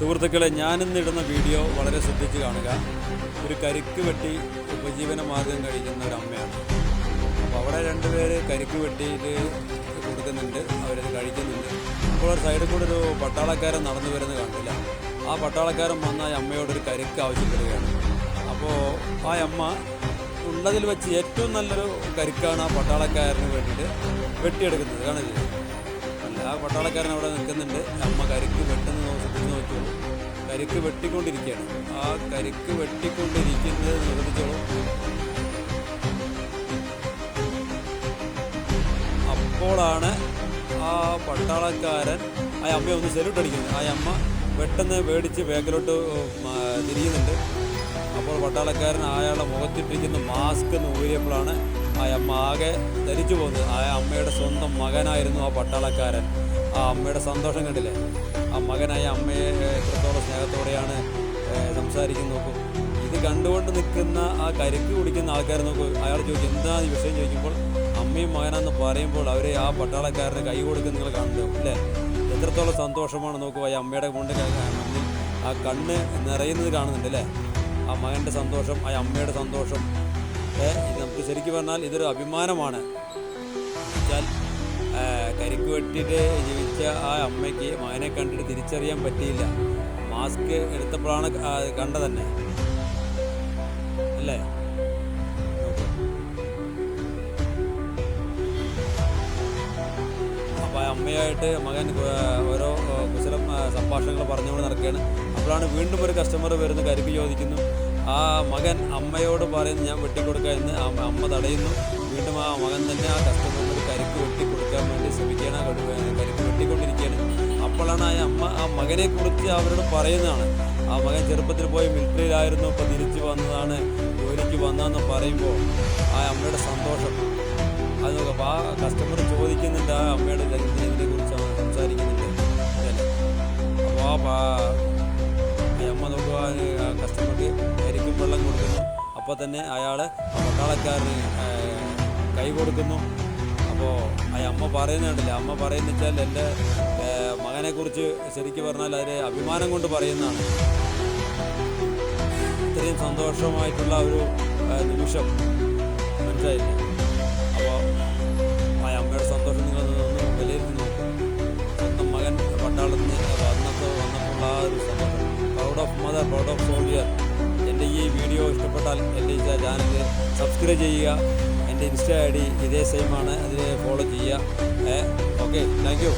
സുഹൃത്തുക്കളെ, ഞാനിന്നിടുന്ന വീഡിയോ വളരെ ശ്രദ്ധിച്ച് കാണുക. ഒരു കരിക്ക് വെട്ടി ഉപജീവന മാർഗം കഴിക്കുന്ന ഒരു അമ്മയാണ്. അപ്പോൾ അവിടെ രണ്ടുപേര് കരിക്ക് വെട്ടിയിട്ട് കൊടുക്കുന്നുണ്ട്, അവരത് കഴിക്കുന്നുണ്ട്. അപ്പോൾ ഒരു സൈഡിൽ കൂടെ ഒരു പട്ടാളക്കാരൻ നടന്നു വരുന്നത് കണ്ടില്ല. ആ പട്ടാളക്കാരൻ വന്ന ആ അമ്മയോടൊരു കരിക്ക് ആവശ്യപ്പെടുകയാണ്. അപ്പോൾ ആ അമ്മ ഉള്ളതിൽ വെച്ച് ഏറ്റവും നല്ലൊരു കരിക്കാണ് ആ പട്ടാളക്കാരന് വേണ്ടിയിട്ട് വെട്ടിയെടുക്കുന്നത്. കാണില്ലേ, ആ പട്ടാളക്കാരൻ അവിടെ നിൽക്കുന്നുണ്ട്. അമ്മ കരിക്ക് വെട്ടുന്ന ശ്രദ്ധിച്ച് നോക്കിയോളൂ. കരിക്ക് വെട്ടിക്കൊണ്ടിരിക്കുകയാണ്. ആ കരിക്ക് വെട്ടിക്കൊണ്ടിരിക്കുന്നത് ശ്രദ്ധിച്ചോളൂ. അപ്പോഴാണ് ആ പട്ടാളക്കാരൻ ആ അമ്മയെ ഒന്ന് സെല്യൂട്ട് അടിക്കുന്നത്. ആ അമ്മ പെട്ടെന്ന് പേടിച്ച് ബാക്കിലോട്ട് തിരിയുന്നുണ്ട്. അപ്പോൾ പട്ടാളക്കാരൻ അയാളുടെ മുഖത്തിട്ടിരിക്കുന്ന മാസ്ക് എന്ന് ഊരിയപ്പോഴാണ് ആ അമ്മ ആകെ ധരിച്ചു പോകുന്നത്. ആ അമ്മയുടെ സ്വന്തം മകനായിരുന്നു ആ പട്ടാളക്കാരൻ. ആ അമ്മയുടെ സന്തോഷം കണ്ടില്ലേ? ആ മകനായ അമ്മയെ എത്രത്തോളം സ്നേഹത്തോടെയാണ് സംസാരിക്കുന്നത് നോക്കൂ. ഇത് കണ്ടുകൊണ്ട് നിൽക്കുന്ന ആ കരിക്ക് കുടിക്കുന്ന ആൾക്കാർ നോക്കൂ. അയാൾ ചോദിക്കും എന്താണ് ഈ വിഷയം ചോദിക്കുമ്പോൾ അമ്മയും മകനാന്ന് പറയുമ്പോൾ അവർ ആ പട്ടാളക്കാരന് കൈ കൊടുക്കുന്ന നിങ്ങൾ കാണുന്നു അല്ലേ? എത്രത്തോളം സന്തോഷമാണ് നോക്കൂ. ആ അമ്മയുടെ മുന്നിൽ ആ കണ്ണ് നിറയുന്നത് കാണുന്നുണ്ട് അല്ലേ? ആ മകൻ്റെ സന്തോഷം, ആ അമ്മയുടെ സന്തോഷം. ഇത് നമുക്ക് ശരിക്കും പറഞ്ഞാൽ ഇതൊരു അഭിമാനമാണ്. എന്നുവെച്ചാൽ കരിക്ക് വെട്ടിയിട്ട് ജീവിച്ച ആ അമ്മയ്ക്ക് മകനെ കണ്ടിട്ട് തിരിച്ചറിയാൻ പറ്റിയില്ല. മാസ്ക് എടുത്തപ്പോഴാണ് കണ്ട തന്നെ അല്ലേ? അപ്പോൾ ആ അമ്മയായിട്ട് മകൻ ഓരോ കുശലം സംഭാഷണങ്ങൾ പറഞ്ഞുകൊണ്ട് നടക്കുകയാണ്. അപ്പോഴാണ് വീണ്ടും ഒരു കസ്റ്റമർ വരുന്നു, കരിക്ക് ചോദിക്കുന്നു. ആ മകൻ അമ്മയോട് പറയുന്നു ഞാൻ വെട്ടിക്കൊടുക്കുക എന്ന്. അമ്മ തടയുന്നു. വീണ്ടും ആ മകൻ തന്നെ ആ കസ്റ്റമറിന് കരിക്ക് വെട്ടിക്കൊടുക്കാൻ വേണ്ടി ശ്രമിക്കുകയാണ്. കരിക്ക് വെട്ടിക്കൊണ്ടിരിക്കുകയാണ്. അപ്പോഴാണ് ആ അമ്മ ആ മകനെക്കുറിച്ച് അവരോട് പറയുന്നതാണ്. ആ മകൻ ചെറുപ്പത്തിൽ പോയി മിലിറ്ററിയിലായിരുന്നു, ഇപ്പോൾ തിരിച്ചു വന്നതാണ്, ജോലിക്ക് വന്നതെന്ന് പറയുമ്പോൾ ആ അമ്മയുടെ സന്തോഷം അത് നോക്കാം. അപ്പോൾ ആ കസ്റ്റമർ ചോദിക്കുന്നുണ്ട് ആ അമ്മയുടെ ഇതിനെക്കുറിച്ച് സംസാരിക്കുന്നുണ്ട് അല്ലേ? അപ്പോൾ അമ്മ നോക്കുക, കസ്റ്റമർക്ക് കരിക്കും വെള്ളം കൊടുക്കുന്നു. അപ്പോൾ തന്നെ അയാൾ ആ പട്ടാളക്കാരന് കൈ കൊടുക്കുന്നു. അപ്പോൾ ആ അമ്മ പറയുന്നുണ്ടല്ലേ, അമ്മ പറയുന്നത് വെച്ചാൽ എൻ്റെ മകനെക്കുറിച്ച് ശരിക്കും പറഞ്ഞാൽ അതിന് അഭിമാനം കൊണ്ട് പറയുന്നതാണ്. ഇത്രയും സന്തോഷമായിട്ടുള്ള ഒരു നിമിഷം മനസ്സിലായില്ലേ? അപ്പോൾ ആ അമ്മയുടെ സന്തോഷം നിങ്ങൾ ഒന്ന് വിലയിരുത്തി നോക്കും. സ്വന്തം മകൻ പട്ടാളത്തിൽ വന്നപ്പോൾ ആ ഒരു സന്തോഷം. Proud of mother, proud of soldier. എൻ്റെ ഈ വീഡിയോ ഇഷ്ടപ്പെട്ടാൽ എൻ്റെ ഈ ചാനൽ സബ്സ്ക്രൈബ് ചെയ്യുക. എൻ്റെ ഇൻസ്റ്റാ ID ഇതേ സെയിമാണ്, അതിനെ ഫോളോ ചെയ്യുക. Okay, thank you.